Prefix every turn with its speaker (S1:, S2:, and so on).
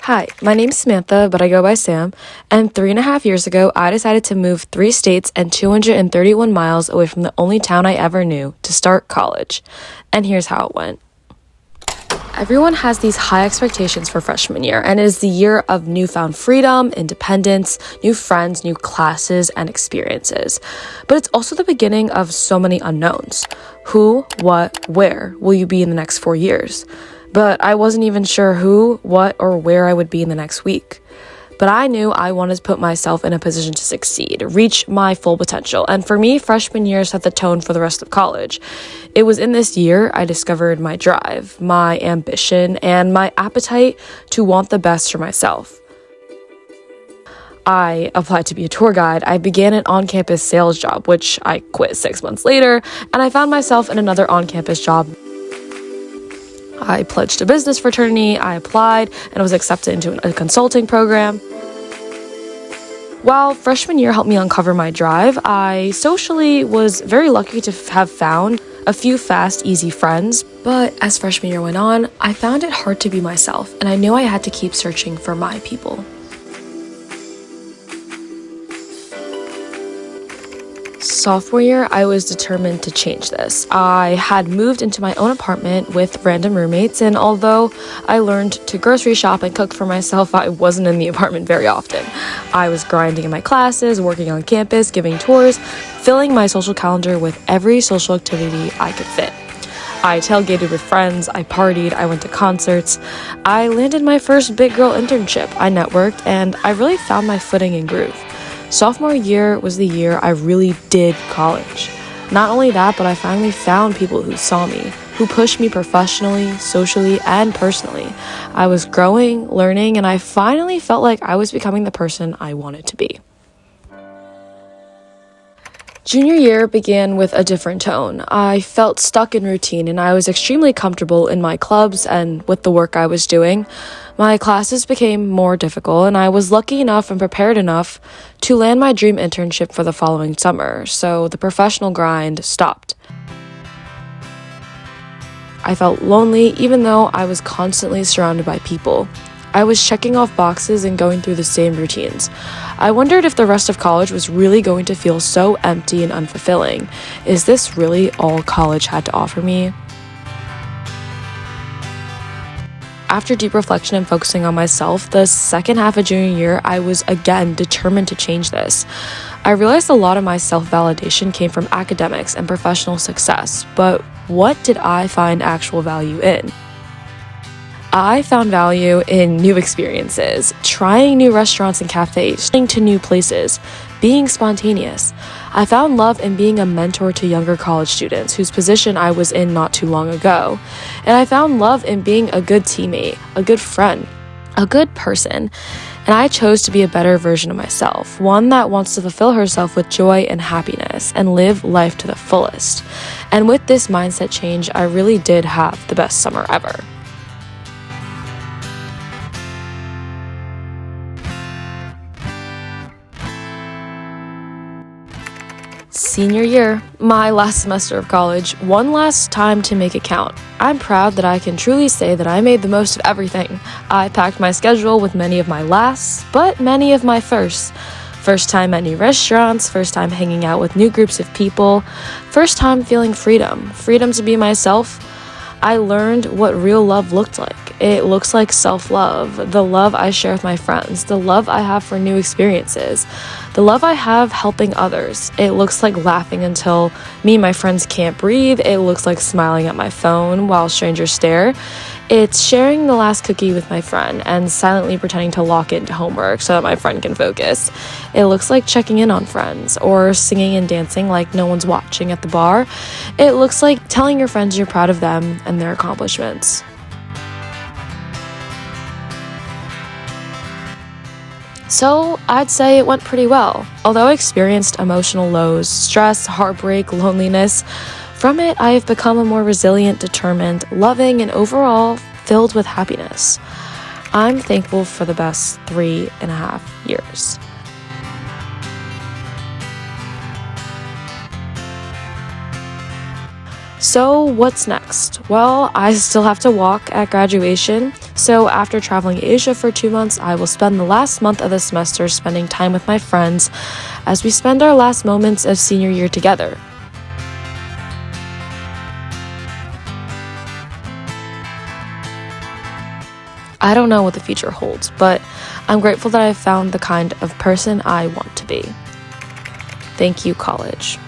S1: Hi, my name's Samantha, but I go by Sam, and 3.5 years ago, I decided to move 3 states and 231 miles away from the only town I ever knew to start college. And here's how it went. Everyone has these high expectations for freshman year, and it is the year of newfound freedom, independence, new friends, new classes, and experiences. But it's also the beginning of so many unknowns. Who, what, where will you be in the next 4 years? But I wasn't even sure who, what, or where I would be in the next week. But I knew I wanted to put myself in a position to succeed, reach my full potential. And for me, freshman year set the tone for the rest of college. It was in this year I discovered my drive, my ambition, and my appetite to want the best for myself. I applied to be a tour guide. I began an on-campus sales job, which I quit 6 months later, and I found myself in another on-campus job. I pledged a business fraternity, I applied, and was accepted into a consulting program. While freshman year helped me uncover my drive, I socially was very lucky to have found a few fast, easy friends. But as freshman year went on, I found it hard to be myself, and I knew I had to keep searching for my people. Sophomore year, I was determined to change this. I had moved into my own apartment with random roommates, and although I learned to grocery shop and cook for myself, I wasn't in the apartment very often. I was grinding in my classes, working on campus, giving tours, filling my social calendar with every social activity I could fit. I tailgated with friends, I partied, I went to concerts. I landed my first big girl internship, I networked, and I really found my footing and groove. Sophomore year was the year I really did college. Not only that, but I finally found people who saw me, who pushed me professionally, socially, and personally. I was growing, learning, and I finally felt like I was becoming the person I wanted to be. Junior year began with a different tone. I felt stuck in routine, and I was extremely comfortable in my clubs and with the work I was doing. My classes became more difficult, and I was lucky enough and prepared enough to land my dream internship for the following summer, so the professional grind stopped. I felt lonely even though I was constantly surrounded by people. I was checking off boxes and going through the same routines. I wondered if the rest of college was really going to feel so empty and unfulfilling. Is this really all college had to offer me? After deep reflection and focusing on myself, the second half of junior year, I was again determined to change this. I realized a lot of my self-validation came from academics and professional success, but what did I find actual value in? I found value in new experiences, trying new restaurants and cafes, going to new places, being spontaneous. I found love in being a mentor to younger college students whose position I was in not too long ago. And I found love in being a good teammate, a good friend, a good person. And I chose to be a better version of myself, one that wants to fulfill herself with joy and happiness and live life to the fullest. And with this mindset change, I really did have the best summer ever. Senior year, my last semester of college, one last time to make it count. I'm proud that I can truly say that I made the most of everything. I packed my schedule with many of my lasts, but many of my firsts. First time at new restaurants, first time hanging out with new groups of people, first time feeling freedom to be myself. I learned what real love looked like. It looks like self-love, the love I share with my friends, the love I have for new experiences, the love I have helping others. It looks like laughing until me and my friends can't breathe. It looks like smiling at my phone while strangers stare. It's sharing the last cookie with my friend and silently pretending to lock it into homework so that my friend can focus. It looks like checking in on friends or singing and dancing like no one's watching at the bar. It looks like telling your friends you're proud of them and their accomplishments. So I'd say it went pretty well. Although I experienced emotional lows, stress, heartbreak, loneliness, from it I have become a more resilient, determined, loving, and overall filled with happiness. I'm thankful for the best 3.5 years. So what's next? Well, I still have to walk at graduation. So after traveling Asia for 2 months, I will spend the last month of the semester spending time with my friends as we spend our last moments of senior year together. I don't know what the future holds, but I'm grateful that I've found the kind of person I want to be. Thank you, college.